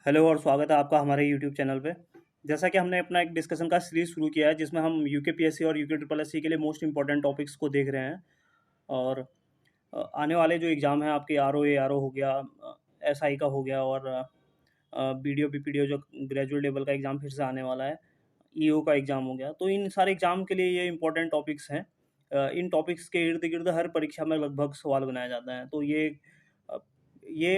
Hello और स्वागत है आपका हमारे यूट्यूब चैनल पे। जैसा कि हमने अपना एक डिस्कशन का सीरीज शुरू किया है जिसमें हम यूके पीएससी और यूके ट्रिपल एससी के लिए मोस्ट इंपॉर्टेंट टॉपिक्स को देख रहे हैं। और आने वाले जो एग्ज़ाम हैं आपके आर ओ हो गया, एसआई का हो गया, और बीडीओ बीपीडीओ जो ग्रेजुएट लेवल का एग्ज़ाम फिर से आने वाला है, ईओ का एग्ज़ाम हो गया। तो इन सारे एग्ज़ाम के लिए ये इंपॉर्टेंट टॉपिक्स हैं। इन टॉपिक्स के इर्द गिर्द हर परीक्षा में लगभग सवाल बनाया जाता है। तो अ, ये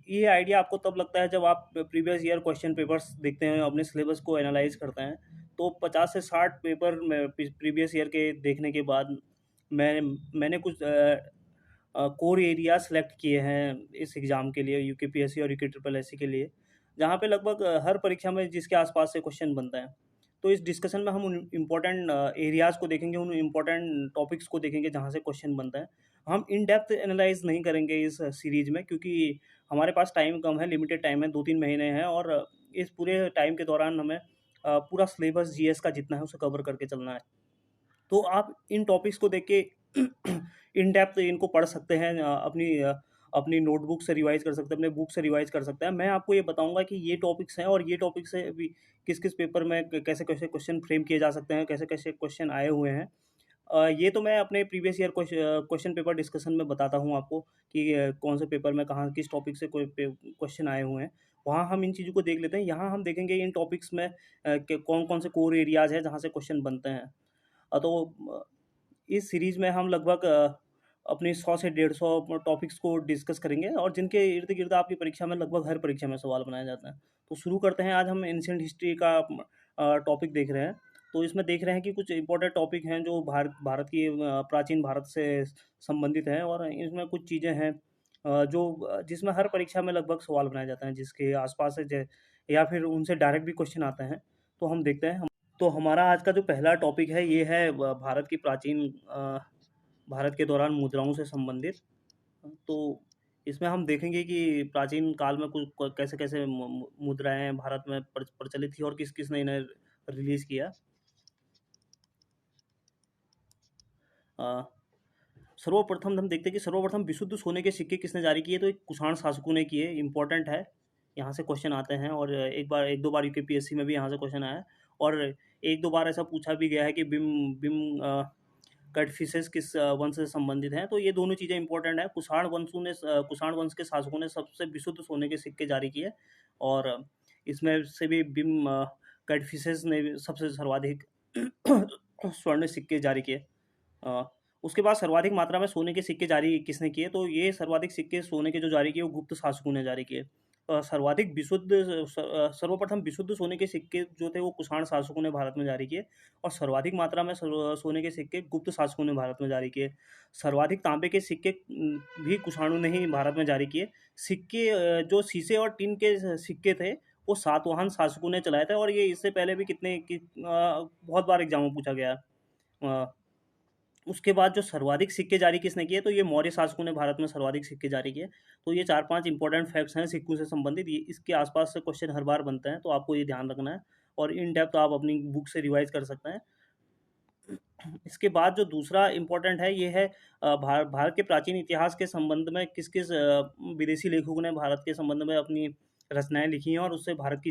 ये आइडिया आपको तब लगता है जब आप प्रीवियस ईयर क्वेश्चन पेपर्स देखते हैं, अपने सिलेबस को एनालाइज करते हैं। तो 50 से 60 पेपर में प्रीवियस ईयर के देखने के बाद मैंने कुछ कोर एरिया सेलेक्ट किए हैं इस एग्ज़ाम के लिए, यूके पीएससी और यूके ट्रिपल एससी के लिए, जहाँ पे लगभग हर परीक्षा में जिसके आसपास से क्वेश्चन बनता है। तो इस डिस्कशन में हम उन इम्पोर्टेंट एरियाज़ को देखेंगे, उन इम्पोर्टेंट टॉपिक्स को देखेंगे जहाँ से क्वेश्चन बनता है। हम इन डेप्थ एनालाइज नहीं करेंगे इस सीरीज में, क्योंकि हमारे पास टाइम कम है, लिमिटेड टाइम है, 2-3 महीने हैं, और इस पूरे टाइम के दौरान हमें पूरा सिलेबस जीएस का जितना है उसे कवर करके चलना है। तो आप इन टॉपिक्स को देख के इन डेप्थ इनको पढ़ सकते हैं, अपनी नोटबुक से रिवाइज कर सकते हैं, अपने बुक से रिवाइज कर सकते हैं। मैं आपको ये बताऊंगा कि ये टॉपिक्स हैं और ये टॉपिक्स से भी किस किस पेपर में कैसे कैसे क्वेश्चन फ्रेम किए जा सकते हैं, कैसे कैसे क्वेश्चन आए हुए हैं। ये तो मैं अपने previous year question paper discussion में बताता हूँ आपको कि कौन से पेपर में कहाँ किस टॉपिक से कोई क्वेश्चन आए हुए हैं। वहाँ हम इन चीज़ों को देख लेते हैं। यहाँ हम देखेंगे इन टॉपिक्स में कौन कौन से कोर एरियाज़ हैं जहाँ से क्वेश्चन बनते हैं। इस सीरीज़ में हम लगभग अपनी 100 से 150 टॉपिक्स को डिस्कस करेंगे, और जिनके इर्द-गिर्द आपकी परीक्षा में लगभग हर परीक्षा में सवाल बनाए जाते हैं। तो शुरू करते हैं। आज हम एंशिएंट हिस्ट्री का टॉपिक देख रहे हैं। तो इसमें देख रहे हैं कि कुछ इम्पोर्टेंट टॉपिक हैं जो भारत की प्राचीन भारत से संबंधित हैं, और इसमें कुछ चीज़ें हैं जिसमें हर परीक्षा में लगभग सवाल बनाए जाते हैं, जिसके आस-पास से ज या फिर उनसे डायरेक्ट भी क्वेश्चन आते हैं। तो हम देखते हैं। तो हमारा आज का जो पहला टॉपिक है ये है भारत की प्राचीन भारत के दौरान मुद्राओं से संबंधित। तो इसमें हम देखेंगे कि प्राचीन काल में कुछ कैसे-कैसे मुद्राएँ भारत में प्रचलित थी और किस-किस ने इन्हें रिलीज़ किया। अ, सर्वप्रथम हम देखते हैं कि सर्वप्रथम विशुद्ध सोने के सिक्के किसने जारी किए, तो एक कुषाण शासकों ने किए। इम्पोर्टेंट है, यहाँ से क्वेश्चन आते हैं, और एक दो बार यूकेपीएससी में भी यहाँ से क्वेश्चन आया है, और एक दो बार ऐसा पूछा भी गया है कि बिम बिम कटफिशेस किस वंश से संबंधित हैं। तो ये दोनों चीज़ें इंपॉर्टेंट हैं। कुषाण वंश के शासकों ने सबसे विशुद्ध सोने के सिक्के जारी किए, और इसमें से भी कटफिशेस ने भी सबसे सर्वाधिक स्वर्ण सिक्के जारी किए। अ, उसके बाद सर्वाधिक मात्रा में सोने के सिक्के जारी किसने किए, तो ये सर्वाधिक सिक्के सोने के जो जारी किए वो गुप्त शासकों ने जारी किए। सर्वाधिक सर्वप्रथम विशुद्ध सोने के सिक्के जो थे वो कुषाण शासकों ने भारत में जारी किए, और सर्वाधिक मात्रा में सोने के सिक्के गुप्त शासकों ने भारत में जारी किए। सर्वाधिक तांबे के सिक्के भी कुषाणों ने ही भारत में जारी किए। सिक्के जो शीशे और टिन के सिक्के थे वो सातवाहन शासकों ने चलाए थे, और ये इससे पहले भी बहुत बार एग्जाम में पूछा गया है। अ, उसके बाद जो सर्वाधिक सिक्के जारी किसने किए, तो ये मौर्य शासकों ने भारत में सर्वाधिक सिक्के जारी किए। तो ये 4-5 इंपॉर्टेंट फैक्ट्स हैं सिक्कों से संबंधित। ये इसके आसपास से क्वेश्चन हर बार बनते हैं, तो आपको ये ध्यान रखना है, और इन डेप्थ आप अपनी बुक से रिवाइज कर सकते हैं। इसके बाद जो दूसरा इम्पोर्टेंट है ये है भारत के प्राचीन इतिहास के संबंध में किस-किस विदेशी लेखकों ने भारत के संबंध में अपनी रचनाएँ लिखी हैं, और उससे भारत की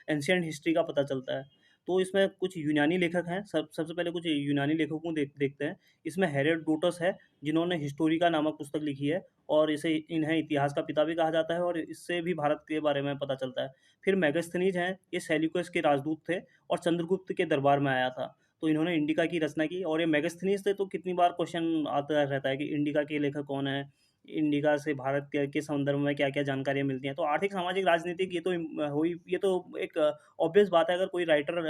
एंशिएंट हिस्ट्री का पता चलता है। तो इसमें कुछ यूनानी लेखक हैं। सबसे पहले कुछ यूनानी लेखकों को देखते हैं। इसमें हेरोडोटस है, जिन्होंने हिस्टोरिका नामक पुस्तक लिखी है, और इन्हें इतिहास का पिता भी कहा जाता है, और इससे भी भारत के बारे में पता चलता है। फिर मेगास्थनीज हैं, ये सेल्यूकस के राजदूत थे और चंद्रगुप्त के दरबार में आया था। तो इन्होंने इंडिका की रचना की, और ये मेगास्थनीज से तो कितनी बार क्वेश्चन आता रहता है कि इंडिका के लेखक कौन है, इंडिका से भारत के संदर्भ में क्या-क्या जानकारियाँ मिलती हैं। तो आर्थिक, सामाजिक, राजनीतिक ये तो हुई, ये तो एक ऑब्वियस बात है। अगर कोई राइटर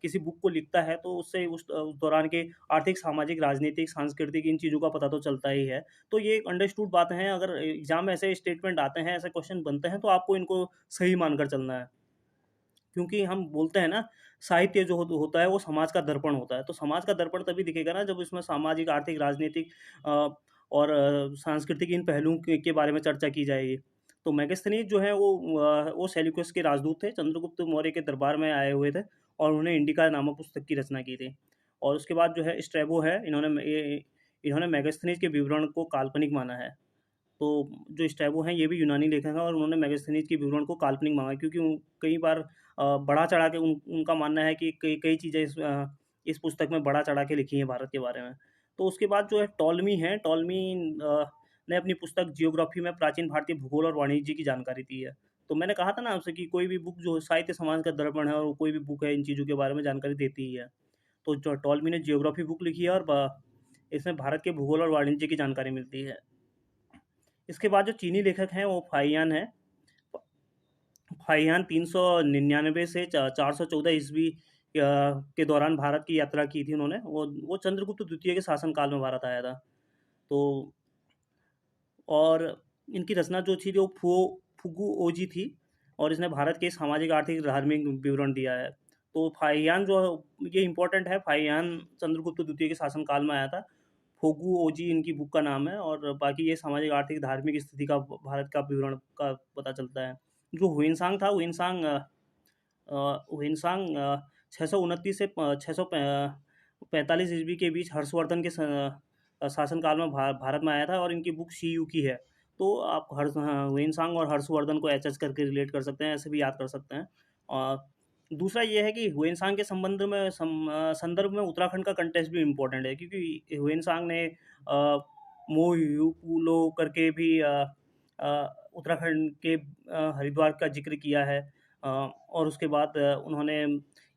किसी बुक को लिखता है तो उससे उस दौरान के आर्थिक, सामाजिक, राजनीतिक, सांस्कृतिक इन चीज़ों का पता तो चलता ही है। तो ये एक अंडरस्टूड बात है। अगर एग्ज़ाम में ऐसे स्टेटमेंट आते हैं, ऐसे क्वेश्चन बनते हैं, तो आपको इनको सही मानकर चलना है। क्योंकि हम बोलते हैं ना, साहित्य जो होता है वो समाज का दर्पण होता है। तो समाज का दर्पण तभी दिखेगा ना जब इसमें सामाजिक, आर्थिक, राजनीतिक और सांस्कृतिक इन पहलुओं के बारे में चर्चा की जाएगी। तो मेगास्थनीज जो है वो सेल्यूकस के राजदूत थे, चंद्रगुप्त मौर्य के दरबार में आए हुए थे, और उन्होंने इंडिका नामक पुस्तक की रचना की थी। और उसके बाद जो है स्ट्रैबो है, इन्होंने मेगास्थनीज के विवरण को काल्पनिक माना है। तो जो स्ट्रैबो हैं ये भी यूनानी लेखक हैं और उन्होंने मेगास्थनीज के विवरण को काल्पनिक माना, क्योंकि कई बार बढ़ा चढ़ा के उनका मानना है कि कई कई चीज़ें इस पुस्तक में बढ़ा चढ़ा के लिखी हैं भारत के बारे में। तो उसके बाद जो है टॉलमी है, टॉलमी ने अपनी पुस्तक जियोग्राफी में प्राचीन भारतीय भूगोल और वाणिज्य की जानकारी दी है। तो मैंने कहा था ना आपसे कि कोई भी बुक जो साहित्य समाज का दर्पण है और कोई भी बुक है इन चीज़ों के बारे में जानकारी देती ही है। तो जो टॉलमी ने जियोग्राफी बुक लिखी है और इसमें भारत के भूगोल और वाणिज्य की जानकारी मिलती है। इसके बाद जो चीनी लेखक हैं वो फाहियान है। फाहियान 399 से 414 ईस्वी के दौरान भारत की यात्रा की थी उन्होंने। वो चंद्रगुप्त द्वितीय के शासनकाल में भारत आया था। तो और इनकी रचना जो थी वो फुगु ओजी थी और इसने भारत के सामाजिक आर्थिक धार्मिक विवरण दिया है। तो फाहियान जो ये इम्पोर्टेंट है, फाहियान चंद्रगुप्त द्वितीय के शासनकाल में आया था। फोगु ओजी इनकी बुक का नाम है और बाकी ये सामाजिक आर्थिक धार्मिक स्थिति का भारत का विवरण का पता चलता है। जो हुइनसांग था, हुइनसांग 629 से 645 ईस्वी के बीच हर्षवर्धन के शासनकाल में भारत में आया था और इनकी बुक सी यू की है। तो आप हुइनसांग और हर्षवर्धन को एच करके रिलेट कर सकते हैं, ऐसे भी याद कर सकते हैं। और दूसरा ये है कि हुइनसांग के संदर्भ में उत्तराखंड का कंटेक्स्ट भी इम्पोर्टेंट है, क्योंकि हुइनसांग ने मोयुपुलो करके भी उत्तराखंड के हरिद्वार का जिक्र किया है। और उसके बाद उन्होंने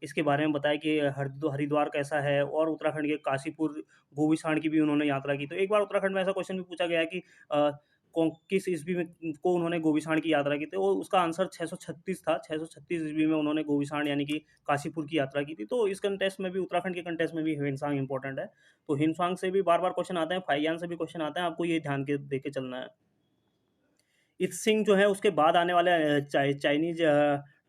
इसके बारे में बताया कि हरिद्वार कैसा है, और उत्तराखंड के काशीपुर गोविसाण की भी उन्होंने यात्रा की। तो एक बार उत्तराखंड में ऐसा क्वेश्चन भी पूछा गया है कि किस ईस्वी में को उन्होंने गोविसाण की यात्रा की थी, और उसका आंसर 636 था। 636 ईस्वी में उन्होंने गोविसाण यानी कि काशीपुर की यात्रा की थी। तो इस कंटेस्ट में भी, उत्तराखंड के कंटेस्ट में भी हिमसांग इंपॉर्टेंट है। तो हिमसांग से भी बार बार क्वेश्चन आते हैं, फाहियान से भी क्वेश्चन आते हैं, आपको ये ध्यान के दे के चलना है। इत सिंह जो है उसके बाद आने वाले चाइनीज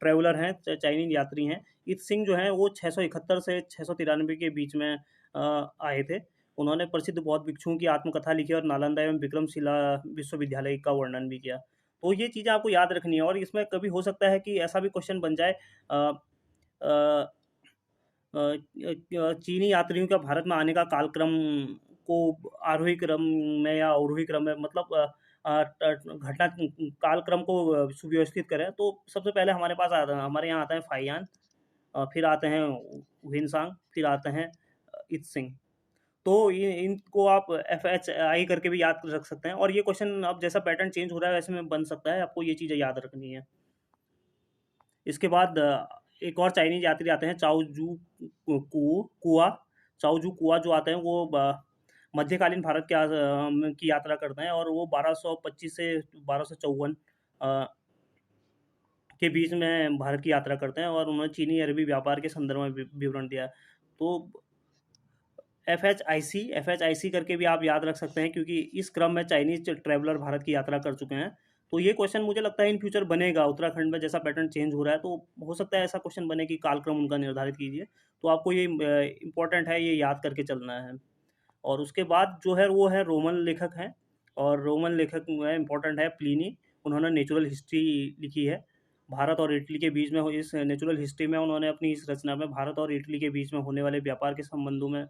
ट्रैवलर हैं, चाइनीज यात्री हैं। इत सिंह जो है वो 671 से 693 के बीच में आए थे। उन्होंने प्रसिद्ध बौद्ध भिक्षुओं की आत्मकथा लिखी और नालंदा एवं विक्रमशिला विश्वविद्यालय का वर्णन भी किया। तो ये चीज़ें आपको याद रखनी है, और इसमें कभी हो सकता है कि ऐसा भी क्वेश्चन बन जाए अ, चीनी यात्रियों का भारत में आने का कालक्रम को आरोही क्रम में या अवरोही क्रम में, मतलब घटना कालक्रम को सुव्यवस्थित करें। तो सबसे पहले हमारे यहाँ आता है फाहियान, फिर आते हैं हिनसांग, फिर आते हैं इत सिंह। तो इनको आप FHI करके भी याद रख सकते हैं, और ये क्वेश्चन अब जैसा पैटर्न चेंज हो रहा है वैसे में बन सकता है, आपको ये चीज़ें याद रखनी है। इसके बाद एक और चाइनीज यात्री आते हैं, चाओ जू कुआ जो आते हैं वो मध्यकालीन भारत की यात्रा करते हैं, और वो 1225 से 1254 के बीच में भारत की यात्रा करते हैं, और उन्होंने चीनी अरबी व्यापार के संदर्भ में विवरण दिया। तो FHIC करके भी आप याद रख सकते हैं, क्योंकि इस क्रम में चाइनीज ट्रैवलर भारत की यात्रा कर चुके हैं। तो ये क्वेश्चन मुझे लगता है इन फ्यूचर बनेगा, उत्तराखंड में जैसा पैटर्न चेंज हो रहा है तो हो सकता है ऐसा क्वेश्चन बने कि कालक्रम उनका निर्धारित कीजिए। तो आपको ये इम्पोर्टेंट है, ये याद करके चलना है। और उसके बाद जो है वो है रोमन लेखक हैं, और रोमन लेखक में इम्पोर्टेंट है प्लिनी। उन्होंने नेचुरल हिस्ट्री लिखी है। भारत और इटली के बीच में इस नेचुरल हिस्ट्री में उन्होंने अपनी इस रचना में भारत और इटली के बीच में होने वाले व्यापार के संबंधों में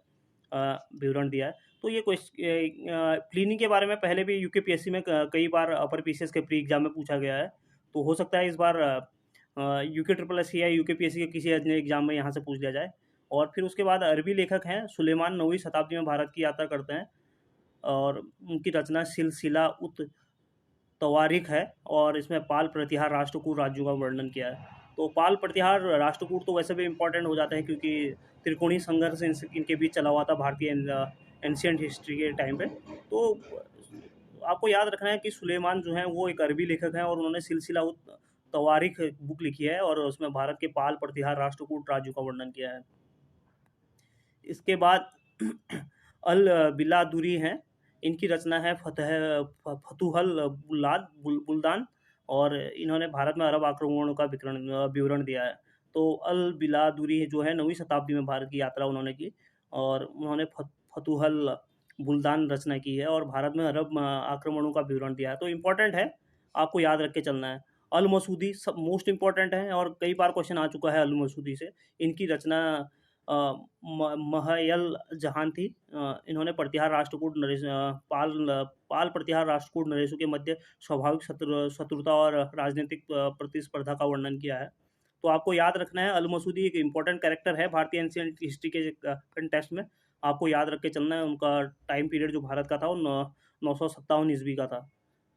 विवरण दिया है। तो ये प्लिनी के बारे में पहले भी यूकेपीएससी में कई बार अपर पीसीएस के प्री एग्जाम में पूछा गया है। तो हो सकता है इस बार UKSSC या यूकेपीएससी के किसी अन्य एग्जाम में यहाँ से पूछ लिया जाए। और फिर उसके बाद अरबी लेखक हैं सुलेमान, 9वीं शताब्दी में भारत की यात्रा करते हैं, और उनकी रचना सिलसिला उत तवारीख है, और इसमें पाल प्रतिहार राष्ट्रकूट राज्यों का वर्णन किया है। तो पाल प्रतिहार राष्ट्रकूट तो वैसे भी इम्पोर्टेंट हो जाते हैं, क्योंकि त्रिकोणीय संघर्ष इनके बीच चला हुआ था भारतीय एंशियंट हिस्ट्री के टाइम पे। तो आपको याद रखना है कि सुलेमान जो हैं वो एक अरबी लेखक हैं, और उन्होंने सिलसिला उत तवारीख बुक लिखी है, और उसमें भारत के पाल प्रतिहार राष्ट्रकूट राज्यों का वर्णन किया है। इसके बाद अल बिलादुरी हैं, इनकी रचना है फतुहल बुल्दान, और इन्होंने भारत में अरब आक्रमणों का विवरण दिया है। तो अल बिलादुरी जो है 9वीं शताब्दी में भारत की यात्रा उन्होंने की, और उन्होंने फतुहल बुल्दान रचना की है, और भारत में अरब आक्रमणों का विवरण दिया है। तो इम्पोर्टेंट है, आपको याद रख के चलना है। अल मसूदी सब मोस्ट इम्पॉर्टेंट है, और कई बार क्वेश्चन आ चुका है अल मसूदी से। इनकी रचना महयल जहान थी। इन्होंने प्रतिहार राष्ट्रकूट पाल प्रतिहार राष्ट्रकूट नरेशों के मध्य स्वाभाविक शत्रुता और राजनीतिक प्रतिस्पर्धा का वर्णन किया है। तो आपको याद रखना है, अल मसूदी एक इम्पोर्टेंट कैरेक्टर है भारतीय एंशिएंट हिस्ट्री के कंटेक्स्ट में। आपको याद रख के चलना है। उनका टाइम पीरियड जो भारत का था वो 957 ईस्वी का था।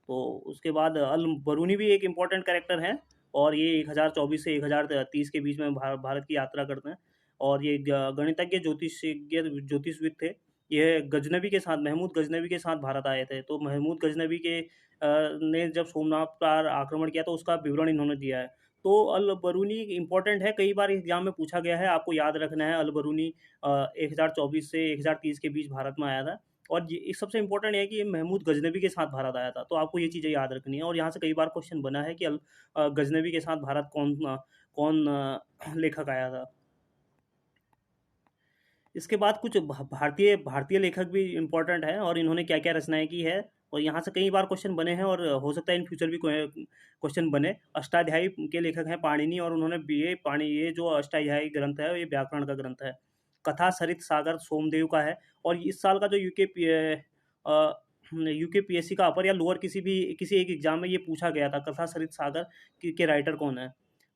तो उसके बाद अल बरूनी भी एक इम्पोर्टेंट कैरेक्टर है, और ये 1024 से 1030 के बीच में भारत की यात्रा करते हैं। और ये गणितज्ञ ज्योतिषविद थे। ये गजनबी के साथ, महमूद गजनबी के साथ भारत आए थे। तो महमूद गजनबी ने जब सोमनाथ पर आक्रमण किया तो उसका विवरण इन्होंने दिया है। तो अल बरूनी इंपॉर्टेंट है, कई बार एग्जाम में पूछा गया है। आपको याद रखना है, अल बरूनी 1024 से 1030 के बीच भारत में आया था। और ये सबसे इम्पोर्टेंट है कि ये महमूद गजनबी के साथ भारत आया था। तो आपको ये चीज़ें याद रखनी है। और यहाँ से कई बार क्वेश्चन बना है कि गजनबी के साथ भारत कौन लेखक आया था। इसके बाद कुछ भारतीय भारतीय लेखक भी इम्पोर्टेंट हैं और इन्होंने क्या क्या रचनाएं की है। और यहाँ से कई बार क्वेश्चन बने हैं और हो सकता है इन फ्यूचर भी क्वेश्चन बने। अष्टाध्यायी के लेखक हैं पाणिनि, और उन्होंने ये जो अष्टाध्यायी ग्रंथ है ये व्याकरण का ग्रंथ है। कथा सरित सागर सोमदेव का है। और इस साल का जो यूकेपीएससी का अपर या लोअर किसी एक एग्जाम में ये पूछा गया था, कथा सरित सागर के राइटर कौन है।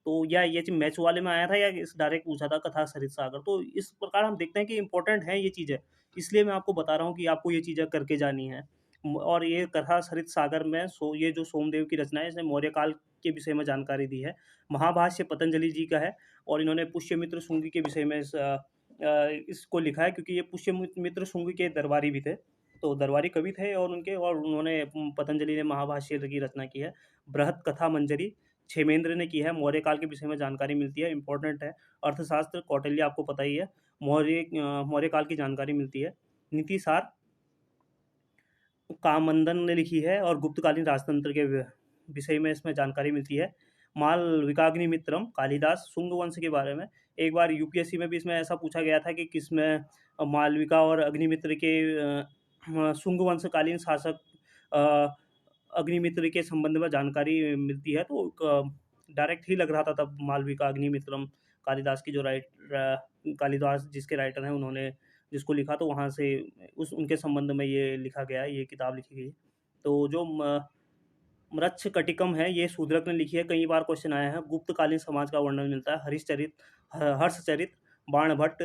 तो या ये मैच वाले में आया था या इस डायरेक्ट पूछा था कथा सरित सागर। तो इस प्रकार हम देखते हैं कि इंपॉर्टेंट है ये चीज़ें, इसलिए मैं आपको बता रहा हूँ कि आपको ये चीज़ें करके जानी है। और ये कथा सरित सागर में ये जो सोमदेव की रचना है, इसने मौर्य काल के विषय में जानकारी दी है। महाभाष्य पतंजलि जी का है, और इन्होंने पुष्यमित्र शुंगी के विषय में इसको लिखा है, क्योंकि ये पुष्यमित्र शुंगी के दरबारी भी थे। तो दरबारी कवि थे और उन्होंने पतंजलि ने महाभाष्य की रचना की है। बृहत कथा मंजरी क्षेमेंद्र ने की है। मौर्य काल के विषय में जानकारी मिलती है, इंपॉर्टेंट है। अर्थशास्त्र कौटिल्य आपको पता ही है। मौर्य काल की जानकारी मिलती है। नीतिसार कामंदन ने लिखी है, और गुप्तकालीन राजतंत्र के विषय में इसमें जानकारी मिलती है। मालविकाग्निमित्रम कालिदास शुंग वंश के बारे में। एक बार यूपीएससी में भी इसमें ऐसा पूछा गया था कि किसमें मालविका और अग्निमित्र के शुंग वंशकालीन शासक अग्निमित्र के संबंध में जानकारी मिलती है। तो डायरेक्ट ही लग रहा था तब मालविका अग्निमित्रम कालिदास की जो कालिदास जिसके राइटर हैं उन्होंने जिसको लिखा, तो वहाँ से उनके संबंध में ये लिखा गया, ये किताब लिखी गई। तो जो मृच्छ कटिकम है ये शूद्रक ने लिखी है, कई बार क्वेश्चन आया है। गुप्तकालीन समाज का वर्णन मिलता है। हर्षचरित बाणभट्ट,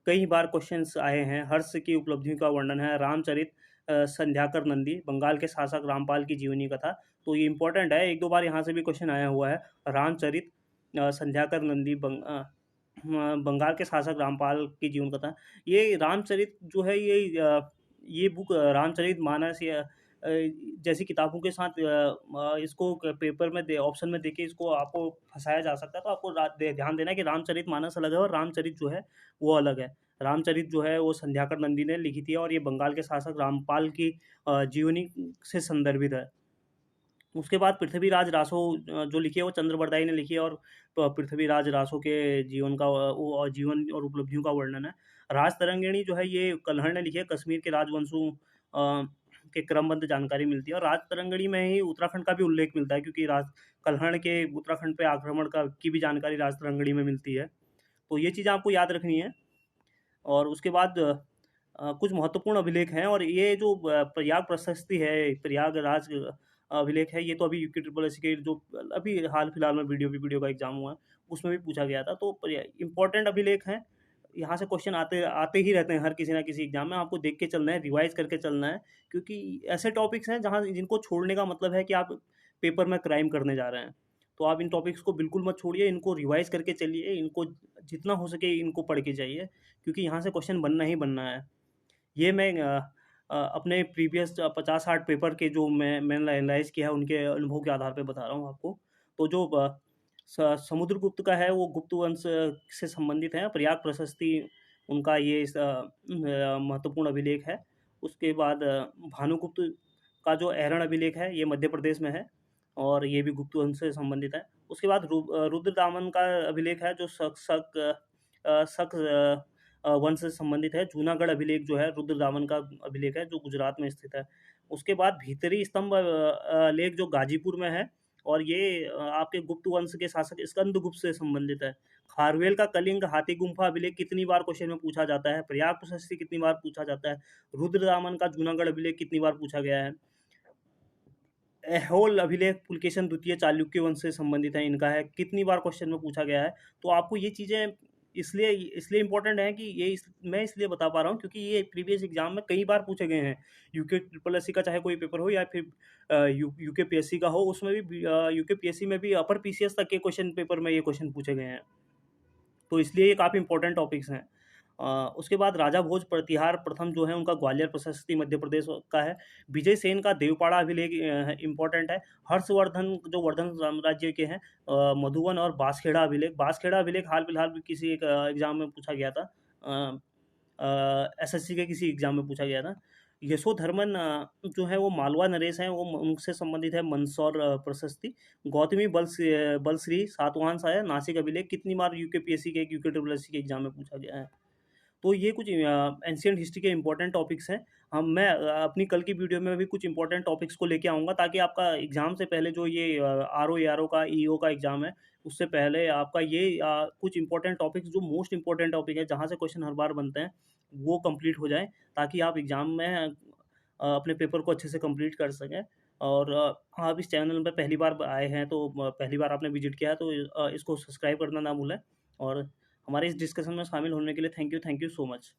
कई बार क्वेश्चंस आए हैं। हर्ष की उपलब्धियों का वर्णन है। रामचरित संध्याकर नंदी, बंगाल के शासक रामपाल की जीवनी कथा। तो ये इंपॉर्टेंट है, एक दो बार यहाँ से भी क्वेश्चन आया हुआ है। रामचरित संध्याकर नंदी बंगाल के शासक रामपाल की जीवन कथा। ये रामचरित जो है ये बुक रामचरित मानस या जैसी किताबों के साथ इसको पेपर में ऑप्शन में देके इसको आपको फंसाया जा सकता है। तो आपको ध्यान देना है कि रामचरित मानस अलग है और रामचरित जो है वो अलग है। रामचरित जो है वो संध्याकर नंदी ने लिखी थी, और ये बंगाल के शासक रामपाल की जीवनी से संदर्भित है। उसके बाद पृथ्वीराज रासो जो लिखी है वो चंद्रबरदाई ने लिखी है, और पृथ्वीराज रासो के जीवन और उपलब्धियों का वर्णन है। राज तरंगिणी जो है ये कल्हड़ ने लिखी है। कश्मीर के राजवंशों के क्रमबद्ध जानकारी मिलती है। और राज तरंगिणी में ही उत्तराखंड का भी उल्लेख मिलता है, क्योंकि कल्हड़ के उत्तराखंड पे आक्रमण की भी जानकारी राज तरंगिणी में मिलती है। तो ये चीज़ें आपको याद रखनी है। और उसके बाद कुछ महत्वपूर्ण अभिलेख हैं, और ये जो प्रयाग प्रशस्ति है, प्रयागराज अभिलेख है, ये तो अभी यूके ट्रिपल एस के जो अभी हाल फिलहाल में वीडियो का एग्जाम हुआ है उसमें भी पूछा गया था। तो इम्पोर्टेंट अभिलेख हैं, यहाँ से क्वेश्चन आते ही रहते हैं हर किसी ना किसी एग्जाम में। आपको देख के चलना है, रिवाइज करके चलना है, क्योंकि ऐसे टॉपिक्स हैं जहाँ जिनको छोड़ने का मतलब है कि आप पेपर में क्राइम करने जा रहे हैं। तो आप इन टॉपिक्स को बिल्कुल मत छोड़िए, इनको रिवाइज करके चलिए, इनको जितना हो सके इनको पढ़ के जाइए, क्योंकि यहाँ से क्वेश्चन बनना ही बनना है। ये मैं अपने प्रीवियस 50-60 पेपर के जो मैंने एनालाइज किया है उनके अनुभव के आधार पे बता रहा हूँ आपको। तो जो समुद्रगुप्त का है वो गुप्त वंश से संबंधित है। प्रयाग प्रशस्ति उनका ये महत्वपूर्ण अभिलेख है। उसके बाद भानुगुप्त का जो ऐरण अभिलेख है ये मध्य प्रदेश में है, और ये भी गुप्त वंश से संबंधित है। उसके बाद रुद्रदामन का अभिलेख है जो शक वंश से संबंधित है। जूनागढ़ अभिलेख जो है रुद्रदामन का अभिलेख है जो गुजरात में स्थित है। उसके बाद भीतरी स्तंभ लेख जो गाजीपुर में है, और ये आपके गुप्त वंश के शासक स्कंदगुप्त से संबंधित है। खारवेल का कलिंग हाथी गुम्फा अभिलेख कितनी बार क्वेश्चन में पूछा जाता है? प्रयाग प्रशस्ति कितनी बार पूछा जाता है? रुद्रदामन का जूनागढ़ अभिलेख कितनी बार पूछा गया है? ऐहोल अभिलेख पुलकेशन द्वितीय चालुक्य वंश से संबंधित है, इनका है, कितनी बार क्वेश्चन में पूछा गया है? तो आपको ये चीज़ें इसलिए इम्पोर्टेंट है कि मैं इसलिए बता पा रहा हूँ क्योंकि ये प्रीवियस एग्जाम में कई बार पूछे गए हैं। यूके ट्रिपल एससी का चाहे कोई पेपर हो या फिर यूके पीएससी का हो, उसमें भी यूके पीएससी में भी अपर पीसीएस तक के क्वेश्चन पेपर में ये क्वेश्चन पूछे गए हैं। तो इसलिए ये काफ़ी इंपॉर्टेंट टॉपिक्स हैं। उसके बाद राजा भोज प्रतिहार प्रथम जो है उनका ग्वालियर प्रशस्ति मध्य प्रदेश का है। विजय सेन का देवपाड़ा अभिलेख इम्पोर्टेंट है। हर्षवर्धन जो वर्धन साम्राज्य के हैं, मधुबन और बांसखेड़ा अभिलेख हाल फिलहाल भी किसी एक एग्जाम में पूछा गया था, एसएससी के किसी एग्जाम में पूछा गया था। यशोधर्मन जो है वो मालवा नरेश हैं, वो उनसे संबंधित है मंदसौर प्रशस्ति। गौतमी बलश्री सातवाहन आया नासिक अभिलेख कितनी बार यूकेपीएससी के यूके ट्रिपल एससी के एग्जाम में पूछा गया है? तो ये कुछ एंशिएंट हिस्ट्री के इंपॉर्टेंट टॉपिक्स हैं। मैं अपनी कल की वीडियो में भी कुछ इंपॉर्टेंट टॉपिक्स को लेके आऊँगा ताकि आपका एग्ज़ाम से पहले जो ये आरओ एआरओ का ईओ का एग्ज़ाम है, उससे पहले आपका ये कुछ इंपॉर्टेंट टॉपिक्स जो मोस्ट इंपॉर्टेंट टॉपिक है, जहाँ से क्वेश्चन हर बार बनते हैं, वो कंप्लीट हो जाए ताकि आप एग्ज़ाम में अपने पेपर को अच्छे से कंप्लीट कर सकें। और आप इस चैनल पे पहली बार आए हैं तो पहली बार आपने विजिट किया है तो इसको सब्सक्राइब करना ना भूलें। और हमारे इस डिस्कशन में शामिल होने के लिए थैंक यू सो मच।